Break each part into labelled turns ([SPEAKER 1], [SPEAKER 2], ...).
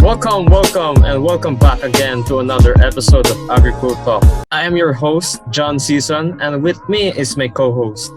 [SPEAKER 1] And welcome back again to another episode of Agriculture Talk. I am your host, John Season, and with me is my co-host.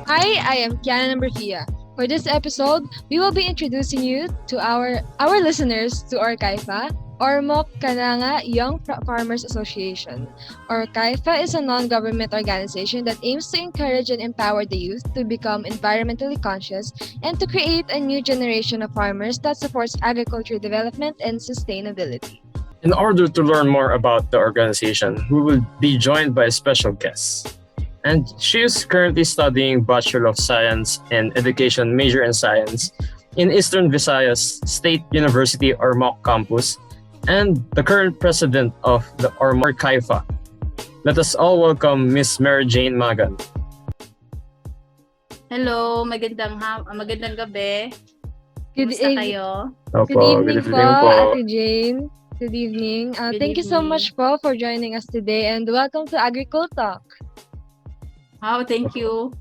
[SPEAKER 2] Hi, I am Kiana Numberfia. For this episode, we will be introducing you to our listeners to ORKAYFA, or Mok Kananga Young Farmers Association. ORKAYFA is a non-government organization that aims to encourage and empower the youth to become environmentally conscious and to create a new generation of farmers that supports agriculture development and sustainability.
[SPEAKER 1] In order to learn more about the organization, we will be joined by a special guest. And she is currently studying Bachelor of Science in Education, major in Science, in Eastern Visayas State University or MOC campus, and the current president of the ORKAYFA. Let us all welcome Miss Mary Jane Magan.
[SPEAKER 3] Hello, magandang gabi. Kumusta kayo?
[SPEAKER 2] Good evening po, Ate Jane. Good evening. Thank you so much po for joining us today and welcome to Agriculture Talk.
[SPEAKER 3] Oh, thank you.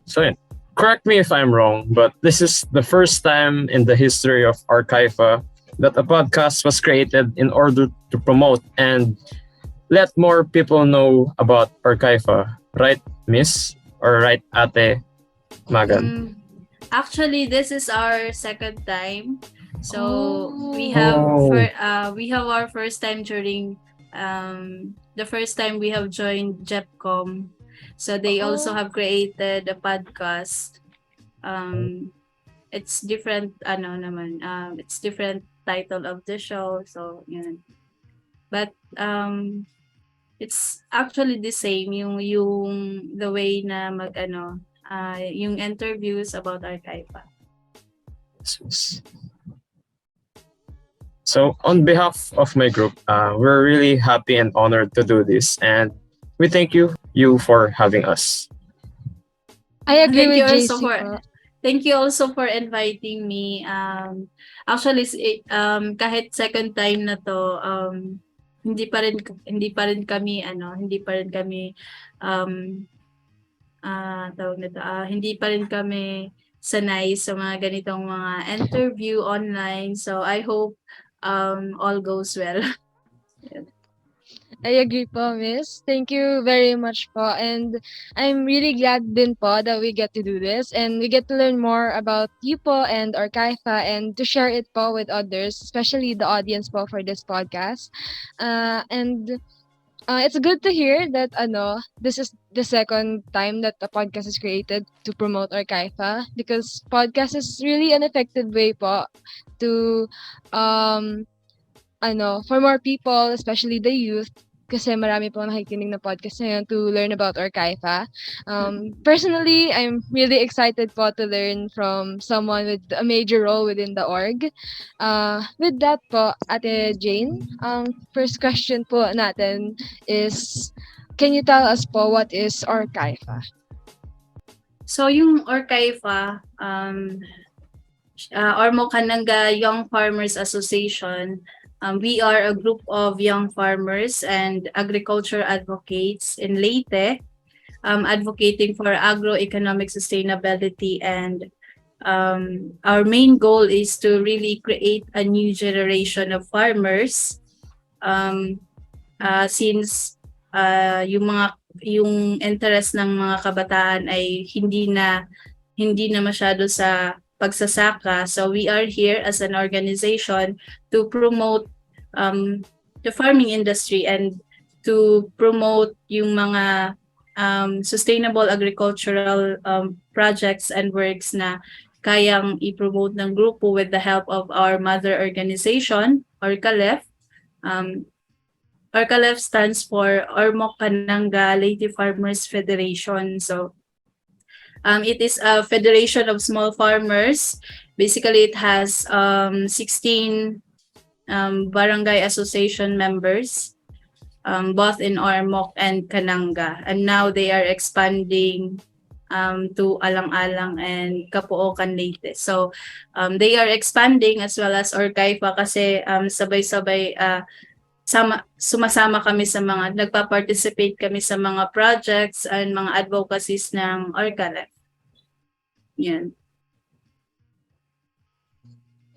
[SPEAKER 1] So, correct me if I'm wrong, but this is the first time in the history of ORKAYFA that a podcast was created in order to promote and let more people know about ORKAYFA. Right, Miss? Or right, Ate Magan?
[SPEAKER 3] Actually, this is our second time. So we have our first time during the first time we have joined GEPCOMM. So they also have created a podcast. It's different it's different title of the show, so yun. But it's actually the same yung the way na yung interviews about ORKAYFA.
[SPEAKER 1] So on behalf of my group, we're really happy and honored to do this, and we thank you for having us.
[SPEAKER 2] I agree with JC.
[SPEAKER 3] Thank you also for inviting me. Actually, kahit second time na to, hindi pa rin kami hindi pa rin kami sanay sa mga ganitong mga interview online. So I hope all goes well.
[SPEAKER 2] I agree po, Miss. Thank you very much po. And I'm really glad din po that we get to do this and we get to learn more about you po and ORKAYFA and to share it po with others, especially the audience po for this podcast. It's good to hear that this is the second time that a podcast is created to promote ORKAYFA because podcast is really an effective way po to for more people, especially the youth, kasi marami pong nakikinig na podcast ngayon to learn about ORKAYFA. Personally, I'm really excited po to learn from someone with a major role within the org. With that po, Ate Jane, first question po natin is, can you tell us po what is ORKAYFA?
[SPEAKER 3] So yung ORKAYFA, or Mokananga Young Farmers Association, we are a group of young farmers and agriculture advocates in Leyte, advocating for agroeconomic sustainability, and our main goal is to really create a new generation of farmers since yung interest ng mga kabataan ay hindi na masyado sa pagsasaka. So we are here as an organization to promote the farming industry and to promote yung mga sustainable agricultural projects and works na kayang i-promote ng grupo with the help of our mother organization, ORKALEF. ORKALEF stands for Ormoc Kananga Leyte Farmers Federation. So it is a federation of small farmers. Basically, it has 16 barangay association members, both in Ormoc and Kananga. And now they are expanding to Alang-Alang and Capoocan Leyte. So they are expanding as well as ORKAYFA kasi sabay-sabay sumasama kami sa mga, nagpa-participate kami sa mga projects and mga advocacies ng ORKALEF. Yan.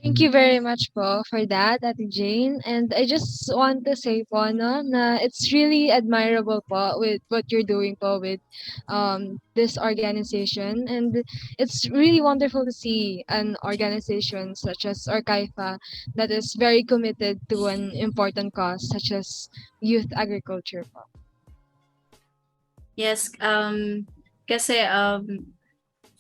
[SPEAKER 2] Thank you very much po for that, Ate Jane. And I just want to say po, no, na it's really admirable po with what you're doing po with this organization. And it's really wonderful to see an organization such as ORKAYFA that is very committed to an important cause such as youth agriculture po.
[SPEAKER 3] Yes, kasi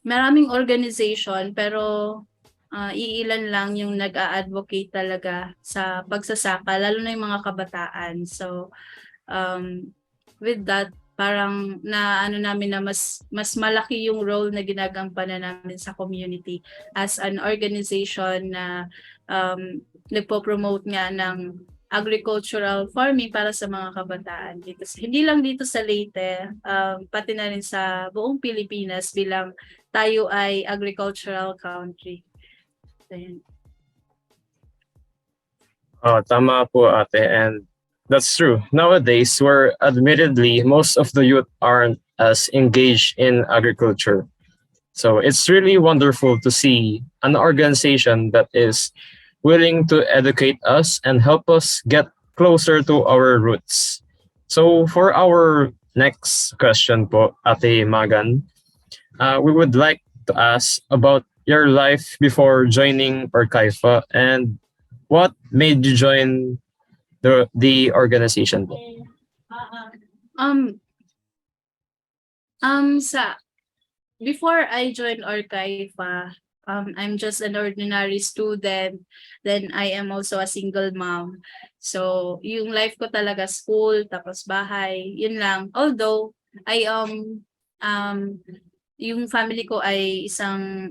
[SPEAKER 3] maraming organization pero iilan lang yung nag-a-advocate talaga sa pagsasaka, lalo na yung mga kabataan. So, with that, parang na ano namin na mas malaki yung role na ginagampanan namin sa community as an organization na nagpo-promote nga ng agricultural farming para sa mga kabataan dito. Hindi lang dito sa Leyte, pati na rin sa buong Pilipinas bilang tayo ay agricultural country. Ayun.
[SPEAKER 1] Tama po ate, and that's true. Nowadays, where admittedly most of the youth aren't as engaged in agriculture. So it's really wonderful to see an organization that is willing to educate us and help us get closer to our roots. So for our next question po, Ate Magan, we would like to ask about your life before joining ORKAYFA and what made you join the organization po?
[SPEAKER 3] Before I joined ORKAYFA, I'm just an ordinary student. Then I am also a single mom. So, yung life ko talaga school, tapos bahay, yun lang. Although, yung family ko ay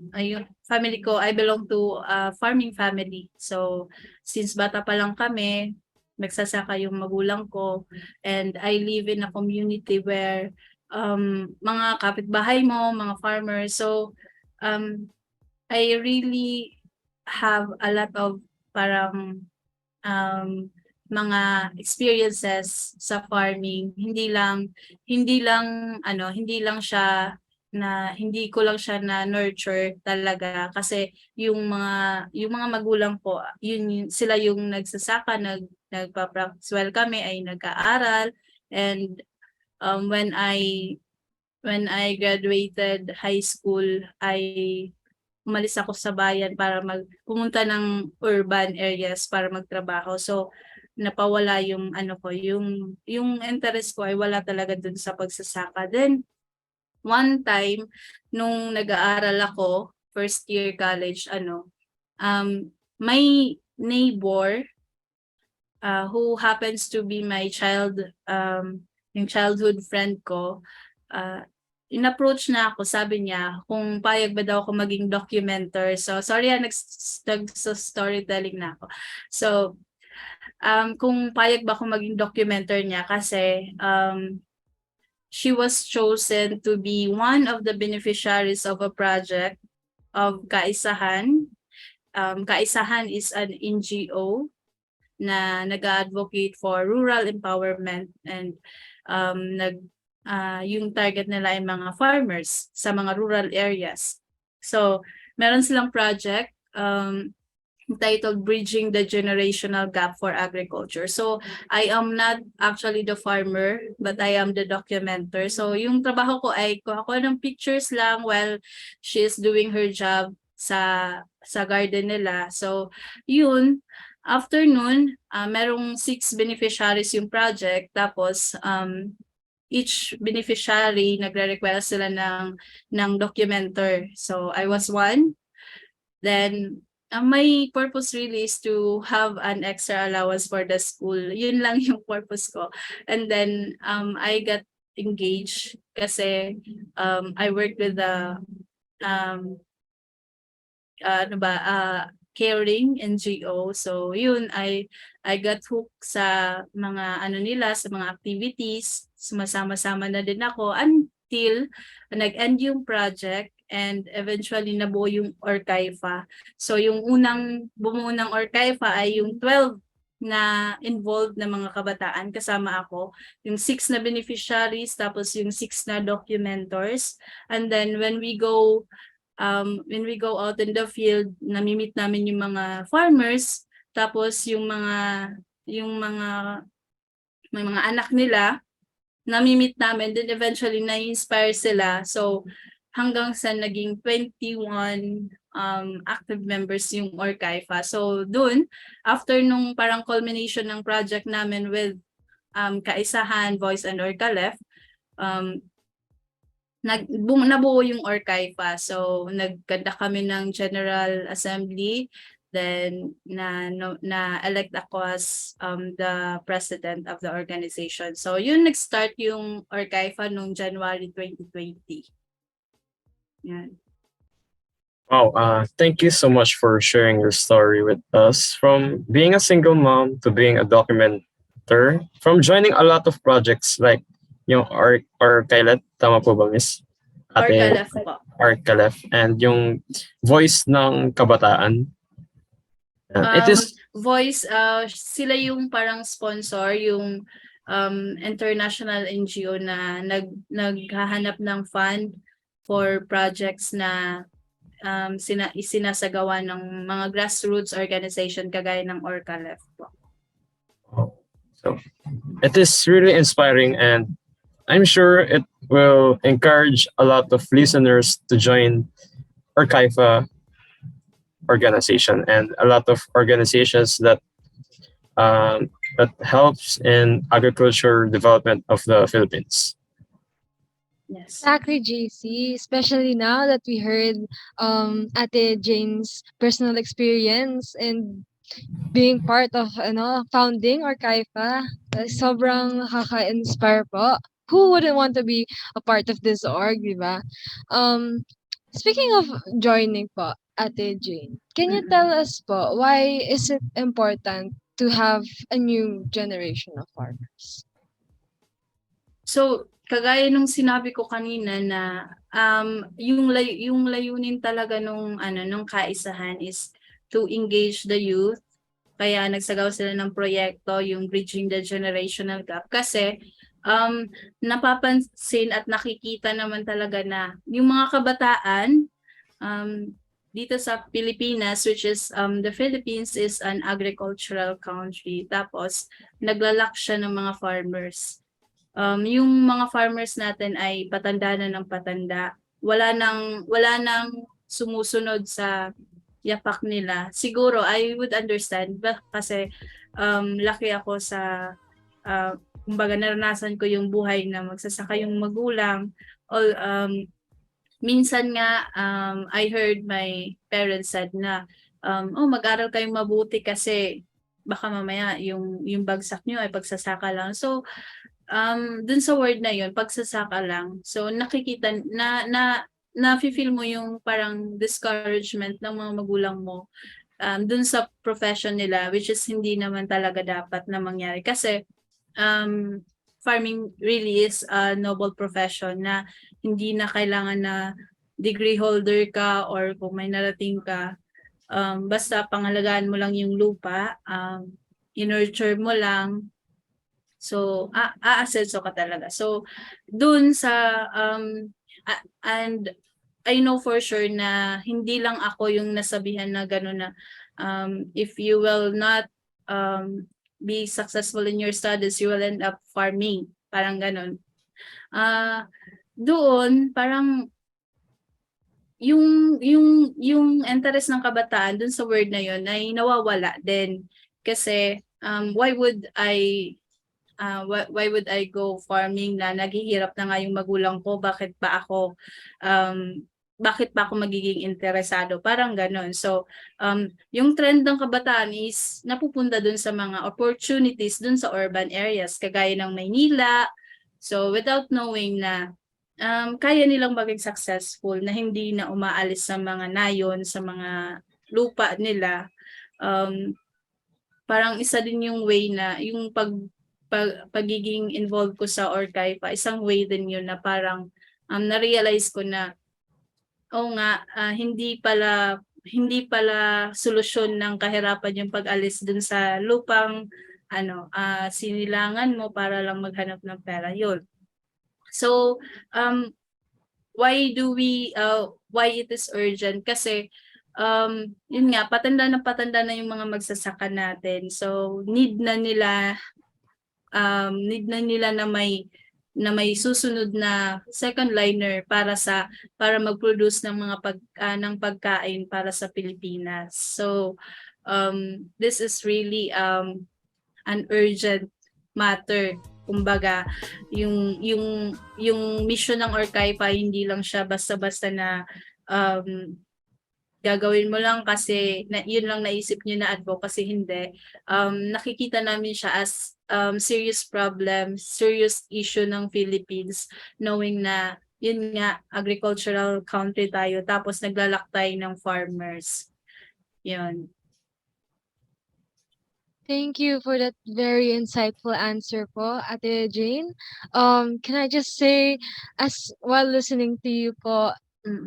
[SPEAKER 3] I belong to a farming family. So, since bata pa lang kami, nagsasaka yung magulang ko, and I live in a community where mga kapitbahay mo, mga farmers. So, I really have a lot of parang mga experiences sa farming. Hindi ko lang siya na nurture talaga kasi yung mga magulang ko, sila yung nagsasaka, nagpa-practice while kami ay nag-aaral. And when I graduated high school, umalis ako sa bayan para pumunta ng urban areas para magtrabaho. So napawala yung yung interest ko ay wala talaga dun sa pagsasaka. Then one time nung nag-aaral ako, first year college, my neighbor who happens to be my yung childhood friend ko, in-approach na ako, sabi niya kung payag ba daw ako maging documenter. So sorry, nag-storytelling na ako. So kung payag ba ako maging documenter niya kasi she was chosen to be one of the beneficiaries of a project of Kaisahan. Kaisahan is an NGO na nag-advocate for rural empowerment, and yung target nila ay mga farmers sa mga rural areas. So, meron silang project titled Bridging the Generational Gap for Agriculture. So, I am not actually the farmer, but I am the documenter. So, yung trabaho ko ay kuha ko ng pictures lang while she is doing her job sa garden nila. So, yun, after nun, merong 6 beneficiaries yung project. Tapos, each beneficiary, nagre-request sila ng documenter. So, I was one. Then, my purpose really is to have an extra allowance for the school. Yun lang yung purpose ko. And then, I got engaged kasi I worked with the caring NGO. So, yun, I got hooked sa mga nila, sa mga activities. Sumasama-sama na din ako until nag-end yung project. And eventually nabuo yung ORKAYFA. So yung unang bumuo ng ORKAYFA ay yung 12 na involved na mga kabataan, kasama ako. Yung 6 na beneficiaries, tapos yung 6 na documenters. And then when we go when we go out in the field, nami-meet namin yung mga farmers, tapos may mga anak nila, nami-meet namin, then eventually na-inspire sila. So hanggang sa naging 21 active members yung ORKAYFA. So dun, after nung parang culmination ng project namin with Kaisahan, Voice, and ORKALEF, nabuo yung ORKAYFA. So nagkanda kami ng General Assembly, then na-elect ako as the president of the organization. So yun, nag-start yung ORKAYFA noong January 2020. Yan.
[SPEAKER 1] Wow, thank you so much for sharing your story with us. From being a single mom to being a documenter, from joining a lot of projects like yung ORKAYLET, tama po ba, Miss?
[SPEAKER 3] ORKALEF po.
[SPEAKER 1] ORKALEF, and yung Voice ng Kabataan. It is
[SPEAKER 3] Voice, sila yung parang sponsor, yung international NGO na naghahanap ng fund for projects na isinasagawa ng mga grassroots organization kagaya ng ORKALEF po.
[SPEAKER 1] So it is really inspiring, and I'm sure it will encourage a lot of listeners to join ORKAYFA organization and a lot of organizations that helps in agriculture development of the Philippines.
[SPEAKER 3] Yes.
[SPEAKER 2] Exactly, JC. Especially now that we heard Ate Jane's personal experience and being part of founding ORKAYFA. Sobrang nakaka-inspire po. Who wouldn't want to be a part of this org, di ba? Speaking of joining po, Ate Jane, can you tell us po, why is it important to have a new generation of farmers?
[SPEAKER 3] So, kagaya nung sinabi ko kanina na yung layunin talaga nung Kaisahan is to engage the youth. Kaya nagsagawa sila ng proyekto, yung Bridging the Generational Gap. Kasi napapansin at nakikita naman talaga na yung mga kabataan dito sa Pilipinas, which is the Philippines is an agricultural country. Tapos naglalak siya ng mga farmers. Yung mga farmers natin ay patanda na ng patanda. Wala nang sumusunod sa yapak nila. Siguro I would understand kasi laki ako sa kumbaga naranasan ko yung buhay na magsasaka yung magulang. Minsan nga I heard my parents said na mag-aral kayong mabuti kasi baka mamaya yung bagsak nyo ay pagsasaka lang. So dun sa word na yun, pagsasaka lang. So nakikita na-feel mo yung parang discouragement ng mga magulang mo dun sa profession nila, which is hindi naman talaga dapat na mangyari. Kasi farming really is a noble profession na hindi na kailangan na degree holder ka or kung may narating ka, basta pangalagaan mo lang yung lupa, i-nurture mo lang, so aasenso ka talaga. So dun sa and I know for sure na hindi lang ako yung nasabihan na gano'n na if you will not be successful in your studies, you will end up farming. Parang gano'n. Doon, parang yung interest ng kabataan dun sa word na yun ay nawawala din. Kasi why would I go farming na naghihirap na nga yung magulang ko, bakit pa ako magiging interesado? Parang ganon. So, yung trend ng kabataan is napupunta dun sa mga opportunities dun sa urban areas, kagaya ng Maynila. So, without knowing na kaya nilang maging successful, na hindi na umaalis sa mga nayon, sa mga lupa nila. Parang isa din yung way na, yung pagiging involved ko sa ORKAYFA, isang way din yun na parang na-realize ko na hindi pala solusyon ng kahirapan yung pag-alis dun sa lupang sinilangan mo para lang maghanap ng pera. Yun. So why do we why it is urgent kasi yun nga, patanda na yung mga magsasaka natin. So need na nila na may susunod na second liner para mag-produce ng mga ng pagkain para sa Pilipinas. So this is really an urgent matter. Kumbaga, yung mission ng ORKAYFA hindi lang siya basta-basta na gagawin mo lang kasi yun lang naisip niyo na advocacy, hindi. Nakikita namin siya as serious problem, serious issue ng Philippines, knowing na yun nga, agricultural country tayo, tapos naglalaktay ng farmers. Yun.
[SPEAKER 2] Thank you for that very insightful answer po, Ate Jane. Can I just say, as while listening to you po,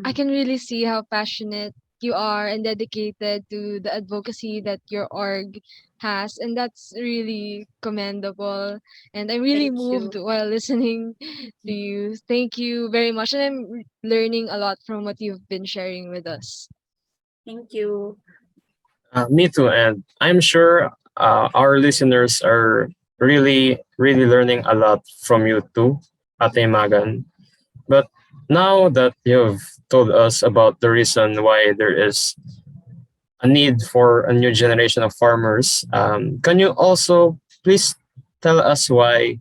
[SPEAKER 2] I can really see how passionate you are and dedicated to the advocacy that your org has, and that's really commendable. And I'm really
[SPEAKER 3] Thank
[SPEAKER 2] moved
[SPEAKER 3] you.
[SPEAKER 2] while listening to you. Thank you very much, and I'm learning a lot from what you've been sharing with us.
[SPEAKER 3] Thank you.
[SPEAKER 1] Me too, and I'm sure our listeners are really, really learning a lot from you too, Ate Magan. But now that you've told us about the reason why there is a need for a new generation of farmers, can you also please tell us why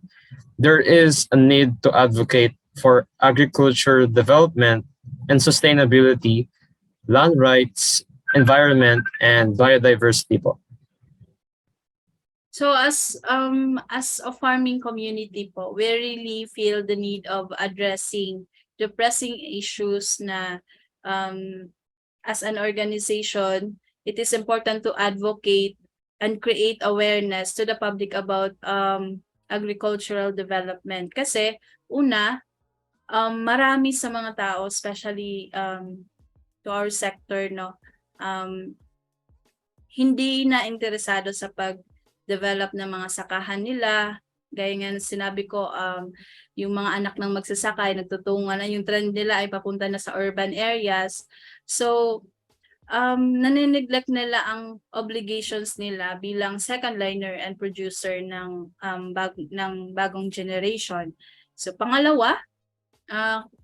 [SPEAKER 1] there is a need to advocate for agriculture development and sustainability, land rights, environment, and biodiversity po?
[SPEAKER 3] So as a farming community po, we really feel the need of addressing the pressing issues na as an organization, it is important to advocate and create awareness to the public about agricultural development. Kasi una, marami sa mga tao, especially to our sector, no, hindi na interesado sa pag-develop ng mga sakahan nila. Gaya nga sinabi ko, yung mga anak ng magsasaka ay nagtutungan na, yung trend nila ay papunta na sa urban areas. So, nanineglect nila ang obligations nila bilang second liner and producer ng bagong generation. So, pangalawa,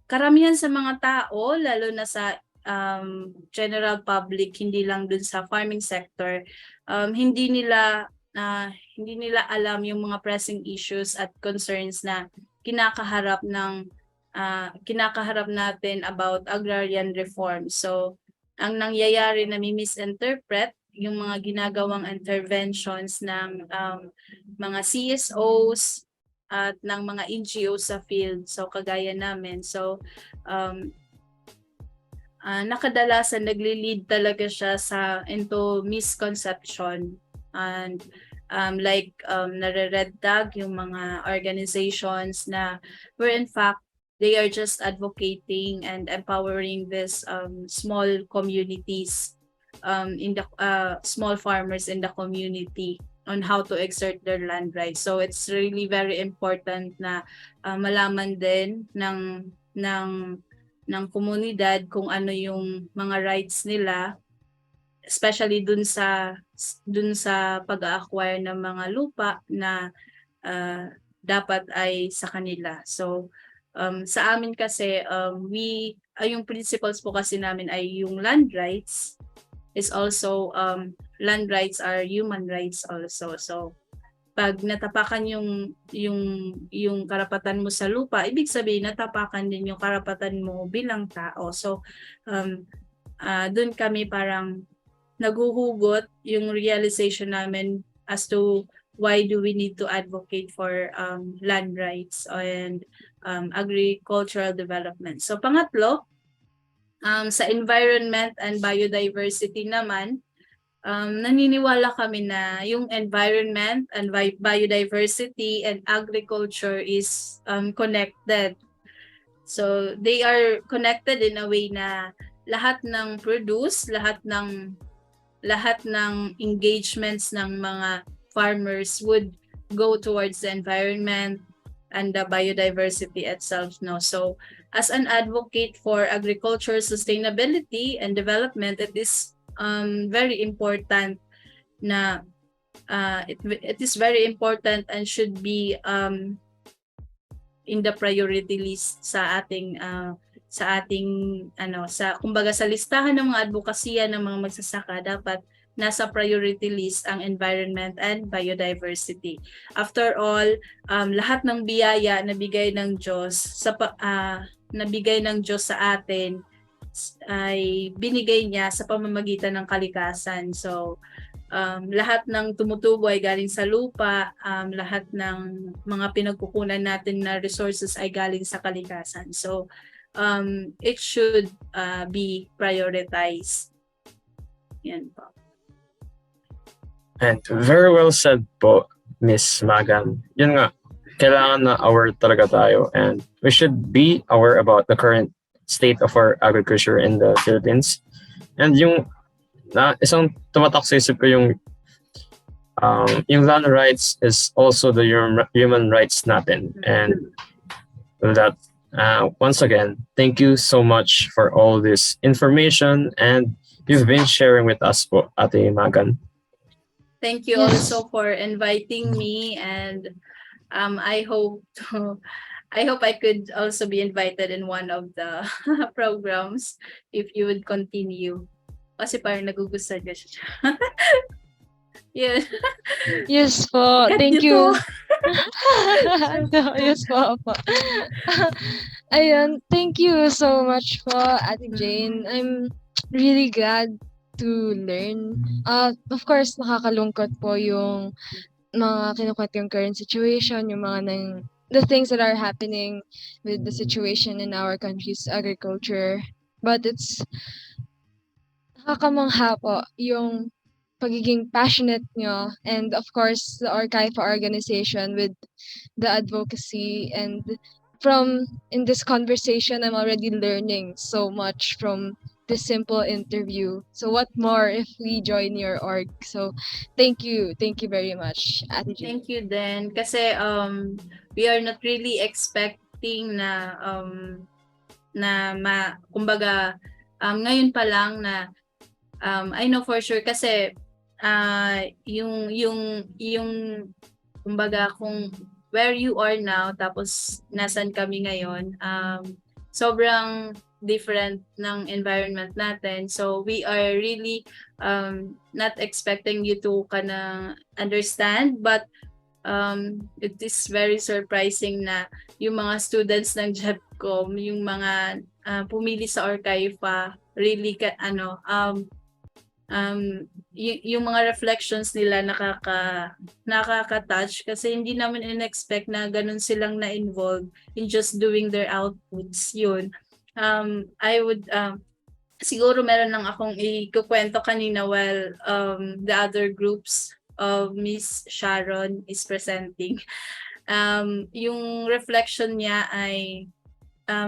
[SPEAKER 3] karamihan sa mga tao, lalo na sa general public, hindi lang dun sa farming sector, hindi nila alam yung mga pressing issues at concerns na kinakaharap natin about agrarian reform. So, ang nangyayari na misinterpret yung mga ginagawang interventions ng mga CSOs at ng mga NGOs sa field. So, kagaya namin. So, nakadalasan nagli-lead talaga siya into misconception, and nare-red tag yung mga organizations na where in fact they are just advocating and empowering this small communities, in the small farmers in the community on how to exert their land rights. So it's really very important na malaman din ng komunidad kung ano yung mga rights nila, especially dun sa pag-acquire ng mga lupa na dapat ay sa kanila. So sa amin kasi yung principles po kasi namin ay yung land rights is also land rights are human rights also. So pag natapakan yung karapatan mo sa lupa, ibig sabihin natapakan din yung karapatan mo bilang tao. So doon kami parang naguhugot yung realization namin as to why do we need to advocate for land rights and agricultural development. So pangatlo, sa environment and biodiversity naman, naniniwala kami na yung environment and biodiversity and agriculture is connected. So they are connected in a way na lahat ng produce, lahat ng engagements ng mga farmers would go towards the environment and the biodiversity itself, no. So as an advocate for agriculture sustainability and development, it is very important na it is very important and should be in the priority list sa ating sa kumbaga sa listahan ng mga advokasya ng mga magsasaka. Dapat nasa priority list ang environment and biodiversity. After all, lahat ng biyaya na bigay ng Diyos sa atin ay binigay niya sa pamamagitan ng kalikasan. So lahat ng tumutubo ay galing sa lupa, lahat ng mga pinagkukunan natin na resources ay galing sa kalikasan. So it should be prioritized. Yan po.
[SPEAKER 1] And very well said po, Miss Magan. Yun nga, kailangan na aware talaga tayo, and we should be aware about the current state of our agriculture in the Philippines. And yung isang tumatak sa isip ko yung land rights is also the human rights natin. And with that, once again, thank you so much for all this information and you've been sharing with us po, Ate Magan.
[SPEAKER 3] Thank you also for inviting me, and I hope I could also be invited in one of the programs if you would continue. Kasi parang nagugustuhan ka siya. Yeah.
[SPEAKER 2] Yes po. Thank you. Yes po. Ayun, thank you so much po, Ate Jane. I'm really glad to learn. Of course, nakakalungkot po yung mga kinukwento yung current situation, yung the things that are happening with the situation in our country's agriculture. But it's nakakamangha po yung pagiging passionate nyo, and of course the ORKAYFA organization with the advocacy, and in this conversation I'm already learning so much from this simple interview. So what more if we join your org? So thank you very much, Ate Jane.
[SPEAKER 3] Thank you then, kasi we are not really expecting na kumbaga ngayon pa lang na I know for sure kasi yung kumbaga kung where you are now tapos nasan kami ngayon, sobrang different ng environment natin. So we are really not expecting you to understand, but it is very surprising na yung mga students ng GEPCOMM, yung mga pumili sa ORKAYFA, really yung mga reflections nila nakaka-touch kasi hindi naman in-expect na ganun silang na-involved in just doing their outputs. Yun. I would siguro meron lang akong ikukwento kanina while the other groups of Miss Sharon is presenting. Yung reflection niya ay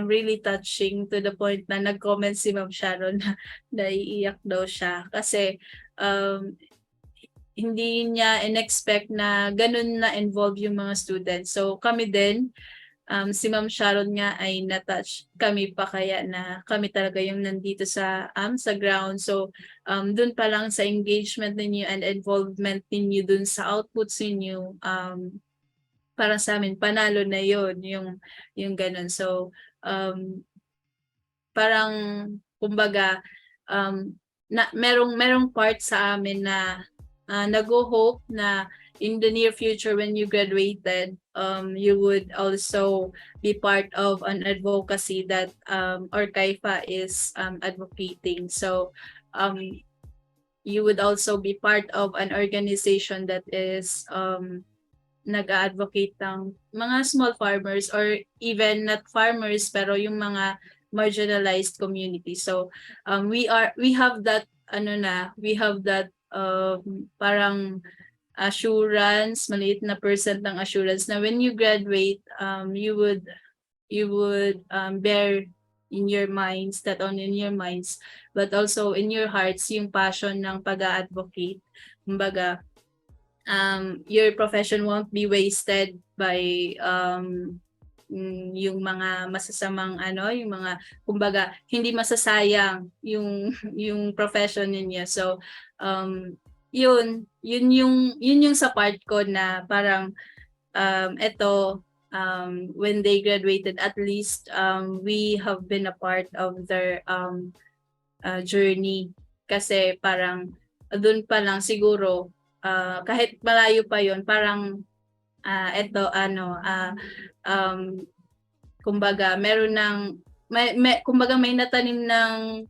[SPEAKER 3] really touching to the point na nag-comment si Ma'am Sharon na naiiyak daw siya kasi hindi niya in-expect na ganun na-involve yung mga students. So kami din, si Ma'am Sharon nga ay na-touch kami pa kaya na kami talaga yung nandito sa ground. So dun pa lang sa engagement ninyo and involvement ninyo dun sa outputs ninyo, para sa amin panalo na yon yung ganun. So parang kumbaga merong part sa amin na nag-hope na in the near future when you graduated, you would also be part of an advocacy that ORKAYFA is advocating. So you would also be part of an organization that is nag-advocate ng mga small farmers or even not farmers pero yung mga marginalized community. So we have that parang assurance, maliit na percent ng assurance na when you graduate, you would bear in your minds, not only in your minds, but also in your hearts, yung passion ng pag-advocate. Kumbaga, your profession won't be wasted by yung mga masasamang yung mga kumbaga hindi masasayang yung yung profession ninyo. So yun yung sa part ko na parang ito when they graduated, at least we have been a part of their journey, kasi parang doon pa lang siguro kahit malayo pa yon, parang kumbaga meron ng kumbaga may natanim ng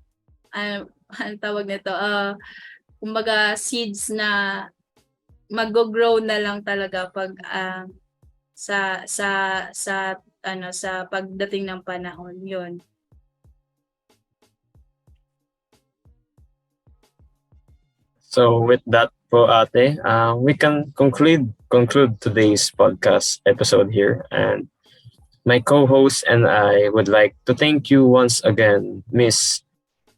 [SPEAKER 3] ano tawag nito, kumbaga seeds na mag-grow na lang talaga pag sa pagdating ng panahon yon.
[SPEAKER 1] So with that po ate, we can conclude today's podcast episode here. And my co-host and I would like to thank you once again, Miss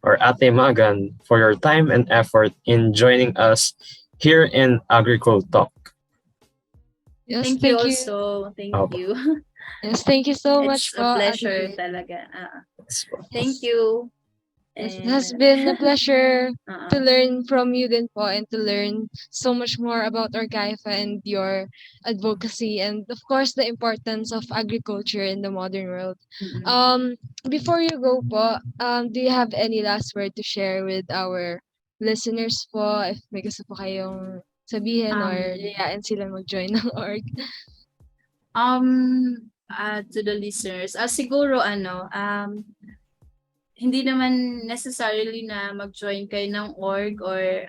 [SPEAKER 1] or Ate Magan, for your time and effort in joining us here in Agricult Talk.
[SPEAKER 2] Yes,
[SPEAKER 3] Thank you also. Thank you.
[SPEAKER 2] Yes, thank you so much
[SPEAKER 3] It's
[SPEAKER 2] po,
[SPEAKER 3] a pleasure
[SPEAKER 2] Ate Jane.
[SPEAKER 3] talaga. Thank you.
[SPEAKER 2] Yes, it has been a pleasure to
[SPEAKER 3] Uh-uh.
[SPEAKER 2] learn from you din po, and to learn so much more about ORKAYFA and your advocacy, and of course the importance of agriculture in the modern world.
[SPEAKER 3] Mm-mm.
[SPEAKER 2] Before you go po, do you have any last word to share with our listeners po? If may gusto po kayong sabihin or yayain sila mag-join ng org.
[SPEAKER 3] To the listeners, siguro hindi naman necessarily na mag-join kayo ng org or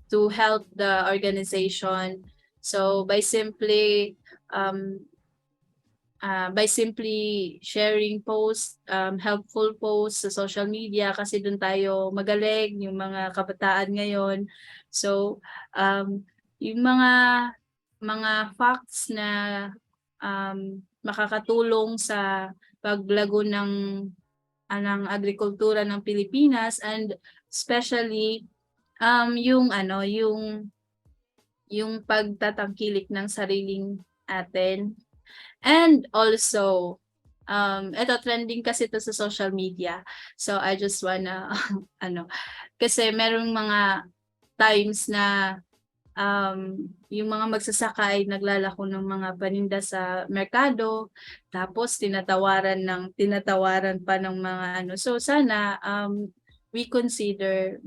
[SPEAKER 3] to help the organization. So by simply sharing posts, helpful posts sa social media, kasi doon tayo magaling, yung mga kabataan ngayon. So yung mga facts na makakatulong sa paglago ng agrikultura ng Pilipinas, and especially yung pagtatangkilik ng sariling atin. And also ito trending kasi ito sa social media, so I just wanna kasi merong mga times na yung mga magsasaka ay naglalako ng mga paninda sa merkado, tapos tinatawaran pa ng mga so sana we consider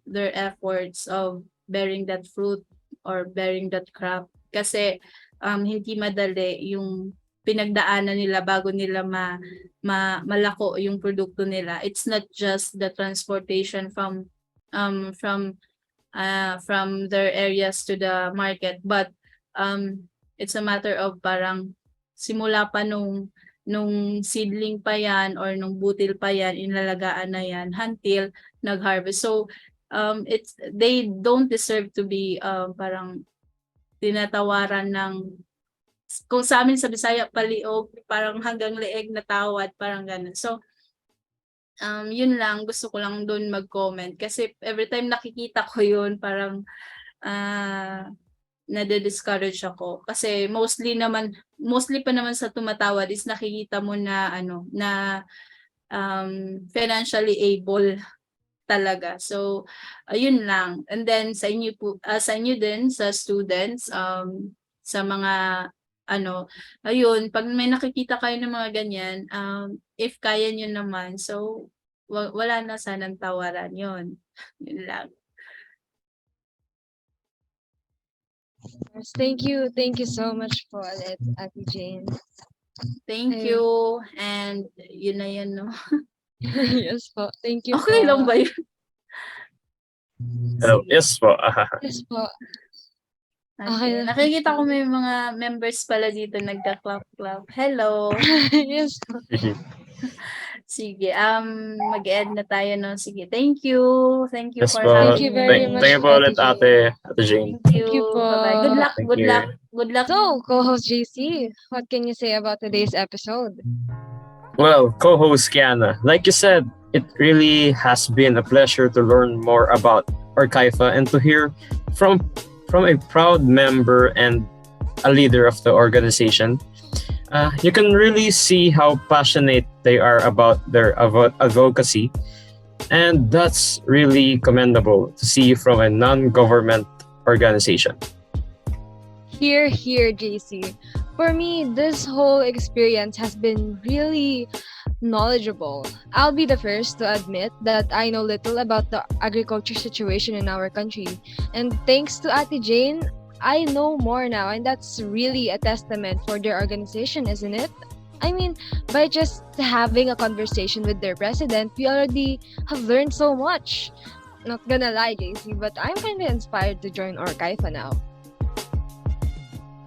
[SPEAKER 3] their efforts of bearing that fruit or bearing that crop, kasi hindi madali yung pinagdaanan nila bago nila malako yung produkto nila. It's not just the transportation from their areas to the market, but it's a matter of parang simula pa nung seedling pa yan or nung butil pa yan, inalagaan na yan until nag-harvest. So they don't deserve to be parang tinatawaran ng, kung sa amin sa Bisaya, paliog, parang hanggang leeg na tawad, parang ganun. So yun lang, gusto ko lang doon mag-comment, kasi every time nakikita ko yun, parang nade-discourage ako, kasi mostly pa naman sa tumatawad is nakikita mo na financially able talaga. So ayun lang. And then sa inyo din sa students, sa mga ayun, pag may nakikita kayo ng mga ganyan, if kaya nyo naman, so wala na sanang tawaran yun. Yun lang.
[SPEAKER 2] Yes, thank you so much po ulit, Ate Jane.
[SPEAKER 3] Thank
[SPEAKER 2] Ayun.
[SPEAKER 3] you, and yun na yun, no?
[SPEAKER 2] Yes po, thank you
[SPEAKER 3] Okay
[SPEAKER 2] po.
[SPEAKER 3] lang ba yun?
[SPEAKER 1] Hello. Yes po.
[SPEAKER 2] Yes po.
[SPEAKER 3] Okay.
[SPEAKER 2] Okay.
[SPEAKER 3] Nakikita ko may mga members pala dito nagka-clap. Hello.
[SPEAKER 2] Yes po.
[SPEAKER 3] Sige, mag-end na tayo, no? Sige, thank you. Thank you
[SPEAKER 1] Yes
[SPEAKER 3] for
[SPEAKER 1] po.
[SPEAKER 3] having
[SPEAKER 2] Thank you
[SPEAKER 3] me.
[SPEAKER 2] very much,
[SPEAKER 1] Thank you po
[SPEAKER 2] Ate
[SPEAKER 1] ulit Ate Jane.
[SPEAKER 3] Thank
[SPEAKER 2] you po.
[SPEAKER 3] Bye-bye. Good luck.
[SPEAKER 1] Thank
[SPEAKER 3] Good
[SPEAKER 1] you.
[SPEAKER 3] luck. Good luck.
[SPEAKER 2] So, co-host JC, what can you say about today's episode?
[SPEAKER 1] Well, co-host Kiana, like you said, it really has been a pleasure to learn more about ORKAYFA and to hear from a proud member and a leader of the organization, you can really see how passionate they are about their advocacy. And that's really commendable to see from a non-government organization.
[SPEAKER 2] Here, JC. For me, this whole experience has been really knowledgeable. I'll be the first to admit that I know little about the agriculture situation in our country. And thanks to Ate Jane, I know more now, and that's really a testament for their organization, isn't it? I mean, by just having a conversation with their president, we already have learned so much. Not gonna lie, JC, but I'm kind of inspired to join ORKAYFA now.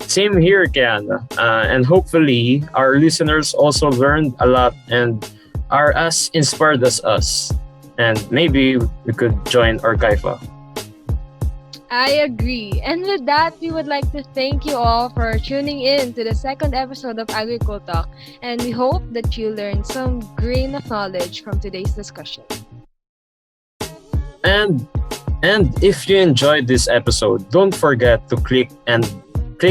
[SPEAKER 1] Same here, Kiana. And hopefully, our listeners also learned a lot and are as inspired as us. And maybe we could join ORKAYFA.
[SPEAKER 2] I agree. And with that, we would like to thank you all for tuning in to the second episode of Agriculture Talk. And we hope that you learned some grain of knowledge from today's discussion.
[SPEAKER 1] And if you enjoyed this episode, don't forget to click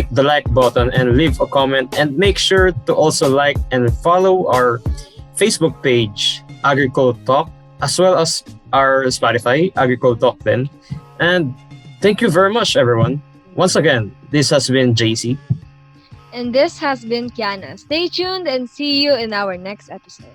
[SPEAKER 1] the like button and leave a comment, and make sure to also like and follow our Facebook page, Agriculture Talk, as well as our Spotify, Agriculture Talk then. And thank you very much, everyone. Once again, this has been JC.
[SPEAKER 2] And this has been Kiana. Stay tuned and see you in our next episode.